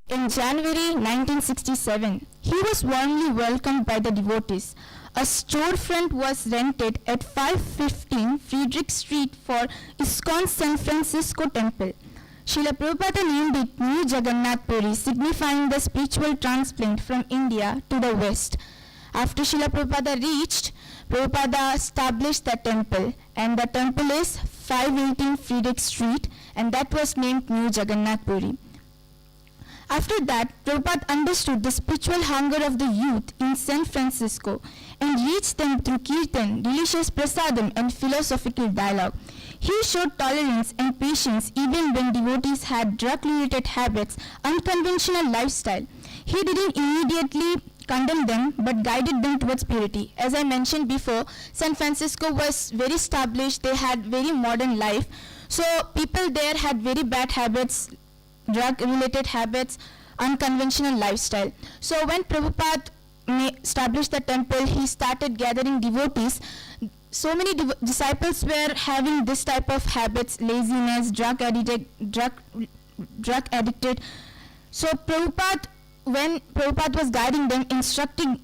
In January 1967, he was warmly welcomed by the devotees. A storefront was rented at 515 Friedrich Street for ISKCON San Francisco Temple. Srila Prabhupada named it New Jagannath Puri, signifying the spiritual transplant from India to the West. After Srila Prabhupada reached, Prabhupada established the temple, and the temple is 518 Friedrich Street, and that was named New Jagannath Puri. After that, Prabhupada understood the spiritual hunger of the youth in San Francisco and reached them through kirtan, delicious prasadam, and philosophical dialogue. He showed tolerance and patience even when devotees had drug-related habits, unconventional lifestyle. He didn't immediately condemn them but guided them towards purity. As I mentioned before, San Francisco was very established, they had very modern life. So people there had very bad habits, drug-related habits, unconventional lifestyle. So when Prabhupada established the temple, he started gathering devotees. So many disciples were having this type of habits, laziness, drug addicted. So when Prabhupada was guiding them, instructing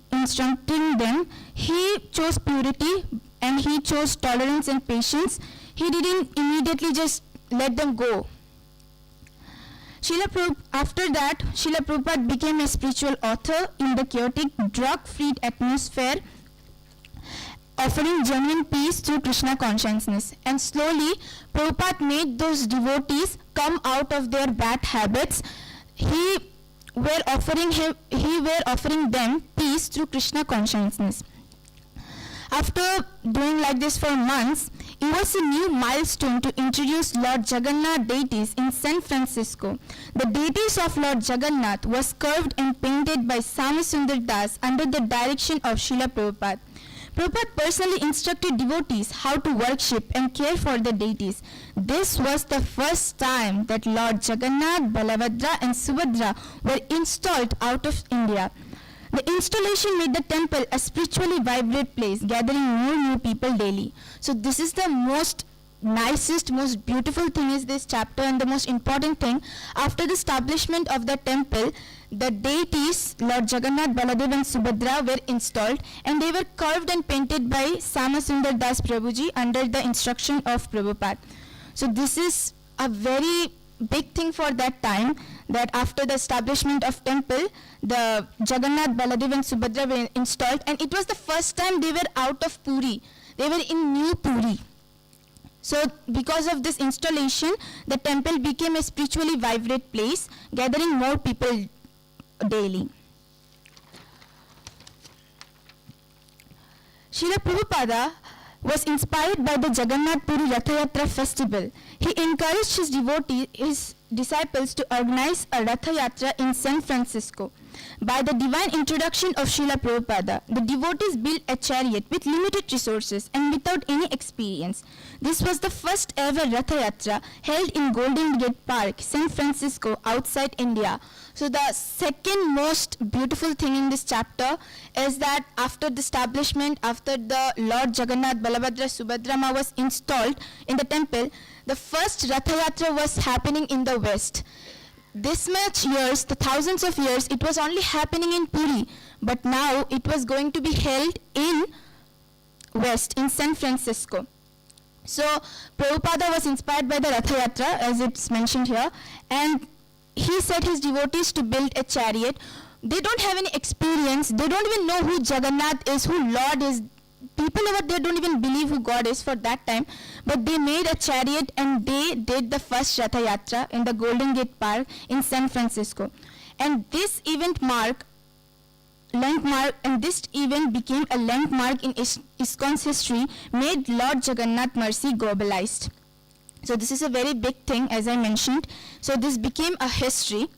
them, he chose purity and he chose tolerance and patience. He didn't immediately just let them go. After that, Srila Prabhupada became a spiritual author in the chaotic, drug-free atmosphere, offering genuine peace through Krishna Consciousness. And slowly, Prabhupada made those devotees come out of their bad habits. He were offering them peace through Krishna Consciousness. After doing like this for months, it was a new milestone to introduce Lord Jagannath deities in San Francisco. The deities of Lord Jagannath was carved and painted by Samasundar Das under the direction of Srila Prabhupada. Prabhupada personally instructed devotees how to worship and care for the deities. This was the first time that Lord Jagannath, Balabhadra and Subhadra were installed out of India. The installation made the temple a spiritually vibrant place, gathering more new people daily. So this is the most nicest, most beautiful thing is this chapter, and the most important thing. After the establishment of the temple, the deities, Lord Jagannath, Baladev and Subhadra were installed, and they were carved and painted by Samasundar Das Prabhuji under the instruction of Prabhupada. So this is a very big thing for that time, that after the establishment of temple, the Jagannath, Baladev and Subhadra were installed, and it was the first time they were out of Puri. They were in New Puri. So because of this installation, the temple became a spiritually vibrant place, gathering more people daily. Srila Prabhupada was inspired by the Jagannath Puri Rathayatra festival. He encouraged his disciples to organize a Rathayatra in San Francisco. By the divine introduction of Srila Prabhupada, the devotees built a chariot with limited resources and without any experience. This was the first ever Rathayatra held in Golden Gate Park, San Francisco, outside India. So the second most beautiful thing in this chapter is that after the establishment, after the Lord Jagannath, Balabhadra, Subhadrama was installed in the temple, the first Rathayatra was happening in the West. This much years, the thousands of years, it was only happening in Puri, but now it was going to be held in West, in San Francisco. So Prabhupada was inspired by the Rathayatra, as it's mentioned here, and he set his devotees to build a chariot. They don't have any experience, they don't even know who Jagannath is, who Lord is. People over there don't even believe who God is for that time, but they made a chariot and they did the first Rathayatra in the Golden Gate Park in San Francisco. And this event became a landmark in ISKCON's history, made Lord Jagannath mercy globalized. So this is a very big thing, as I mentioned. So this became a history.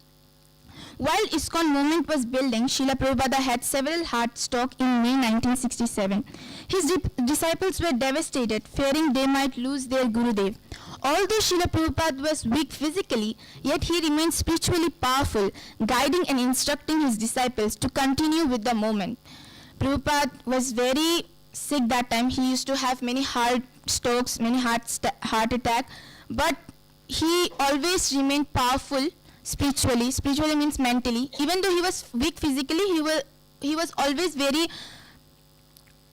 While ISKCON movement was building, Srila Prabhupada had several heart stroke in May 1967. His disciples were devastated, fearing they might lose their Gurudev. Although Srila Prabhupada was weak physically, yet he remained spiritually powerful, guiding and instructing his disciples to continue with the movement. Prabhupada was very sick that time. He used to have many heart strokes, many heart attack, but he always remained powerful spiritually. Spiritually means mentally. Even though he was weak physically, he was always very,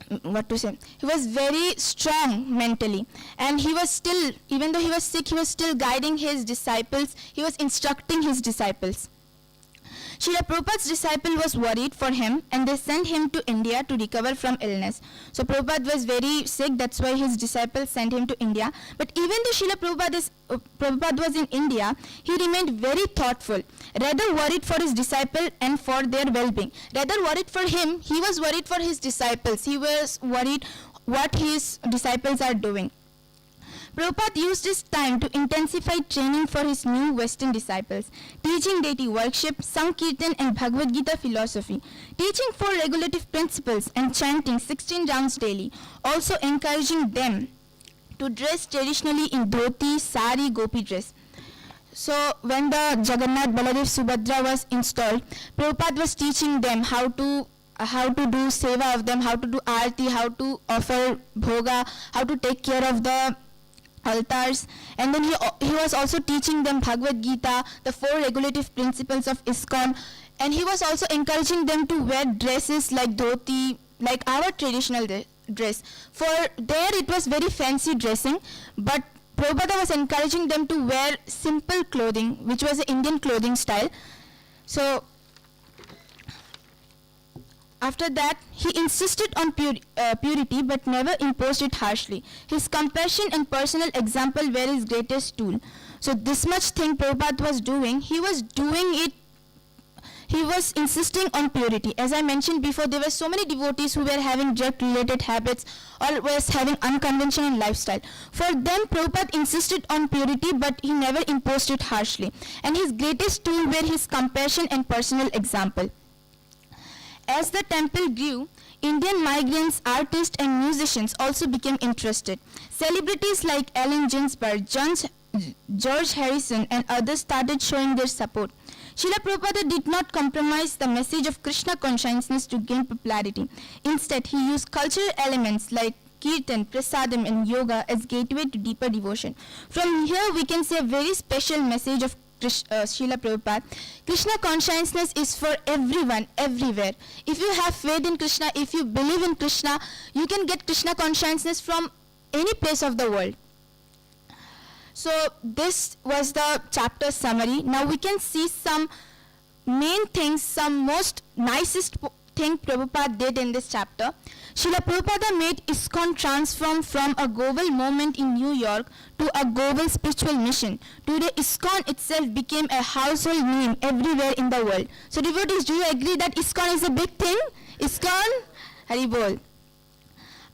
he was very strong mentally. And he was still, even though he was sick, he was still guiding his disciples. He was instructing his disciples. Srila Prabhupada's disciple was worried for him, and they sent him to India to recover from illness. So Prabhupada was very sick, that's why his disciples sent him to India. But even though Srila Prabhupada was in India, he remained very thoughtful, rather worried for his disciple and for their well-being. Rather worried for him, he was worried for his disciples. He was worried what his disciples are doing. Prabhupada used his time to intensify training for his new Western disciples, teaching deity worship, Sankirtan and Bhagavad Gita philosophy, teaching 4 regulative principles and chanting 16 rounds daily, also encouraging them to dress traditionally in dhoti, sari, gopi dress. So when the Jagannath, Baladev, Subhadra was installed, Prabhupada was teaching them how to do seva of them, how to do arti, how to offer bhoga, how to take care of the altars, and then he was also teaching them Bhagavad Gita, the 4 regulative principles of ISKCON, and he was also encouraging them to wear dresses like dhoti, like our traditional dress. For there it was very fancy dressing, but Prabhupada was encouraging them to wear simple clothing, which was the Indian clothing style. So after that, he insisted on purity but never imposed it harshly. His compassion and personal example were his greatest tool. So this much thing Prabhupada was doing, he was insisting on purity. As I mentioned before, there were so many devotees who were having drug-related habits or was having unconventional lifestyle. For them, Prabhupada insisted on purity, but he never imposed it harshly. And his greatest tool were his compassion and personal example. As the temple grew, Indian migrants, artists and musicians also became interested. Celebrities like Allen Ginsberg, George Harrison and others started showing their support. Srila Prabhupada did not compromise the message of Krishna consciousness to gain popularity. Instead, he used cultural elements like kirtan, prasadam and yoga as gateway to deeper devotion. From here we can see a very special message of Srila Prabhupada. Krishna consciousness is for everyone, everywhere. If you have faith in Krishna, if you believe in Krishna, you can get Krishna consciousness from any place of the world. So this was the chapter summary. Now we can see some main things, some most nicest thing Prabhupada did in this chapter. Srila Prabhupada made ISKCON transform from a global movement in New York to a global spiritual mission. Today, ISKCON itself became a household name everywhere in the world. So devotees, do you agree that ISKCON is a big thing? ISKCON? Hari Bol.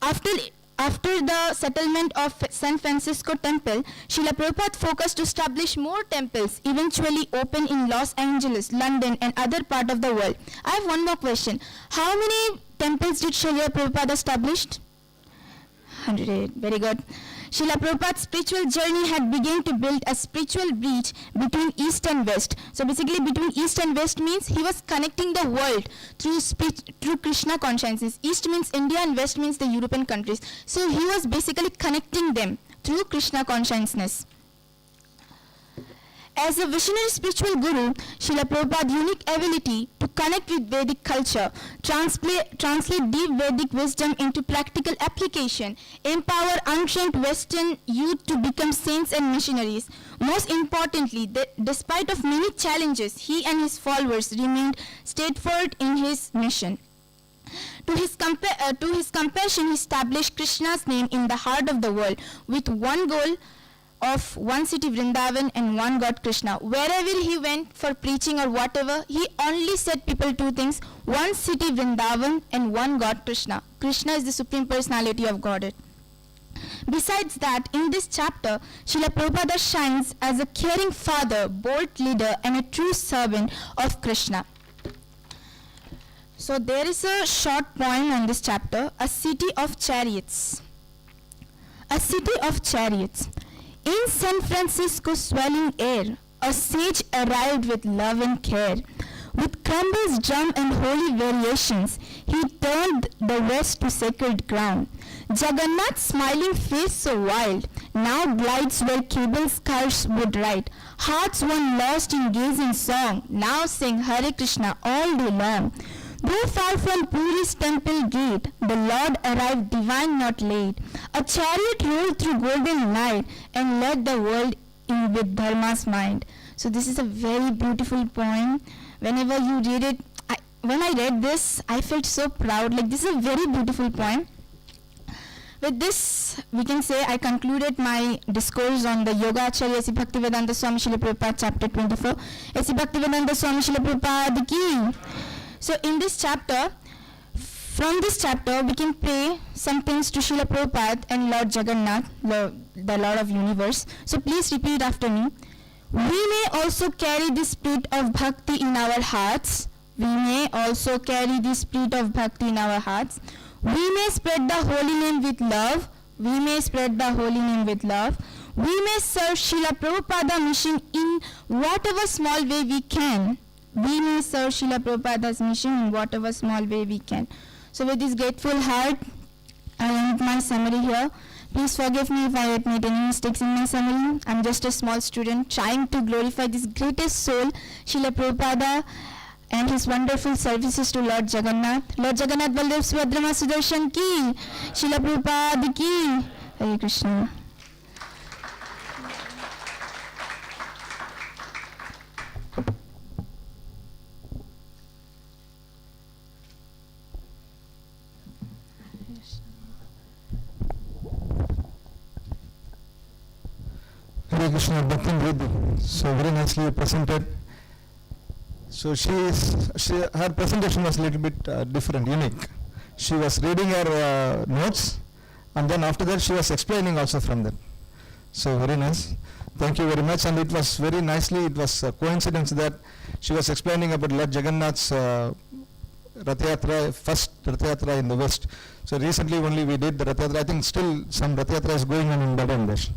After the settlement of San Francisco Temple, Srila Prabhupada focused to establish more temples, eventually open in Los Angeles, London and other parts of the world. I have one more question. How many temples did Srila Prabhupada establish? 108. Very good. Srila Prabhupada's spiritual journey had begun to build a spiritual bridge between East and West. So basically between East and West means he was connecting the world through Krishna consciousness. East means India and West means the European countries. So he was basically connecting them through Krishna consciousness. As a visionary spiritual guru, Srila Prabhupada's unique ability to connect with Vedic culture, translate deep Vedic wisdom into practical application, empower untrained Western youth to become saints and missionaries. Most importantly, despite of many challenges, he and his followers remained steadfast in his mission. To his compassion, he established Krishna's name in the heart of the world with one goal of one city Vrindavan and one God Krishna. Wherever he went for preaching or whatever, he only said people 2 things: one city Vrindavan and one God Krishna. Krishna is the Supreme Personality of Godhead. Besides that, in this chapter, Srila Prabhupada shines as a caring father, bold leader and a true servant of Krishna. So there is a short poem on this chapter, A City of Chariots. A city of chariots. In San Francisco's swelling air, a sage arrived with love and care. With crumbles, drum and holy variations, he turned the west to sacred ground. Jagannath's smiling face so wild, now glides where cable cars would ride. Hearts one lost in gazing song, now sing Hare Krishna all day long. Though far from Puri's temple gate, the Lord arrived divine not late. A chariot rolled through golden light and led the world in with Dharma's mind. So this is a very beautiful poem. Whenever you read it, when I read this, I felt so proud. Like, this is a very beautiful poem. With this, we can say I concluded my discourse on the Yogacharya Sri Bhaktivedanta Swami Prabhupada chapter 24. Sri Bhaktivedanta Swami Prabhupada ki. So in this chapter, from this chapter, we can pray some things to Srila Prabhupada and Lord Jagannath, the Lord of Universe. So please repeat after me. We may also carry the spirit of bhakti in our hearts. We may also carry the spirit of bhakti in our hearts. We may spread the holy name with love. We may spread the holy name with love. We may serve Srila Prabhupada mission in whatever small way we can. We may serve Srila Prabhupada's mission in whatever small way we can. So with this grateful heart, I end my summary here. Please forgive me if I have made any mistakes in my summary. I'm just a small student trying to glorify this greatest soul, Srila Prabhupada, and his wonderful services to Lord Jagannath. Lord Jagannath Baldev Subhadrama Sudarshan ki, Srila Prabhupada ki. Hare Krishna. Hare Krishna, Bhaktin Riddhi. So very nicely you presented. So her presentation was a little bit different, unique. She was reading her notes, and then after that she was explaining also from them. So very nice. Thank you very much. And it was very nicely, it was a coincidence that she was explaining about Lord Jagannath's Rathayatra, first Rathayatra in the West. So recently only we did the Rathayatra. I think still some Rathayatra is going on in Bangladesh.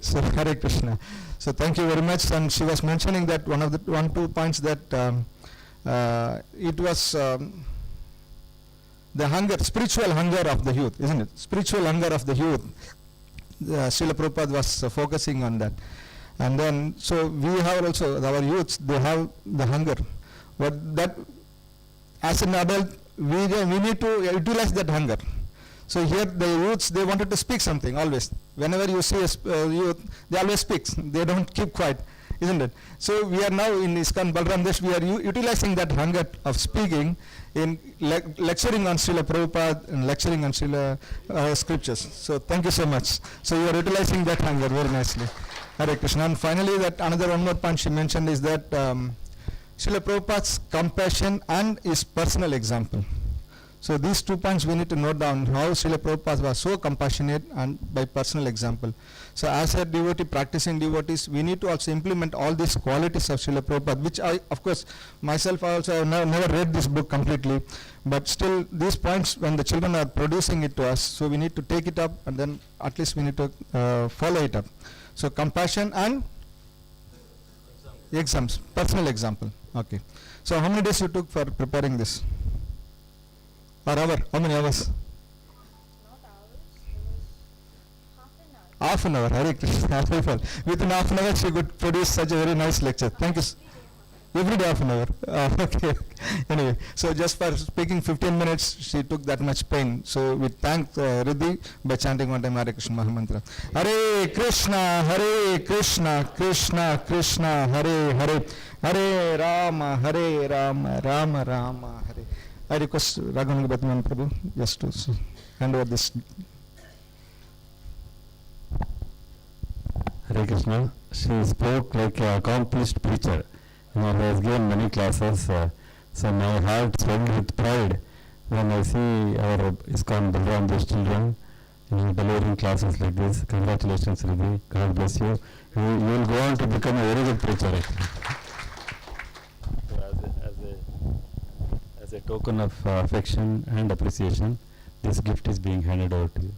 So Hare Krishna. So thank you very much. And she was mentioning that two points that it was the hunger, spiritual hunger of the youth, isn't it? Spiritual hunger of the youth. Srila Prabhupada was focusing on that. And then, so we have also, our youths, they have the hunger. But that, as an adult, we need to utilize that hunger. So here the youths, they wanted to speak something always. Whenever you see a youth, they always speak. They don't keep quiet, isn't it? So we are now in ISKCON Balram Desh, we are utilizing that hunger of speaking in lecturing on Srila Prabhupada and lecturing on Srila scriptures. So thank you so much. So you are utilizing that hunger very nicely. Hare Krishna. And finally, that another one more point she mentioned is that Srila Prabhupada's compassion and his personal example. So these 2 points we need to note down, how Srila Prabhupada was so compassionate and by personal example. So as a devotee, practicing devotees, we need to also implement all these qualities of Srila Prabhupada, which I, of course, myself also have never read this book completely, but still these points, when the children are producing it to us, so we need to take it up and then at least we need to follow it up. So compassion and exams, personal example. Okay. So how many days you took for preparing this? Or hour? How many hours? Not hours, it was half an hour. Half an hour. Hare Krishna. Within half an hour she could produce such a very nice lecture. Thank you. Every day half an hour. Okay. Anyway, so just for speaking 15 minutes, she took that much pain. So we thank Riddhi by chanting one time Hare Krishna Mahamantra. Hare Krishna, Krishna Krishna, Hare Hare, Hare Rama, Rama Rama, Hare. I request Raghunath Bhatman Prabhu just to hand over this. Hare Krishna. She spoke like an accomplished preacher. He has given many classes. So my heart swelled with pride when I see our ISKCON Balram Desh children delivering classes like this. Congratulations, Riddhi. God bless you. You will go on to become a very good preacher. As a token of affection and appreciation, this gift is being handed over to you.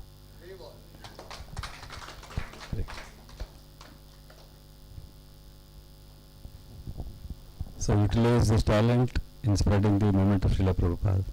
So utilize this talent in spreading the movement of Srila Prabhupada.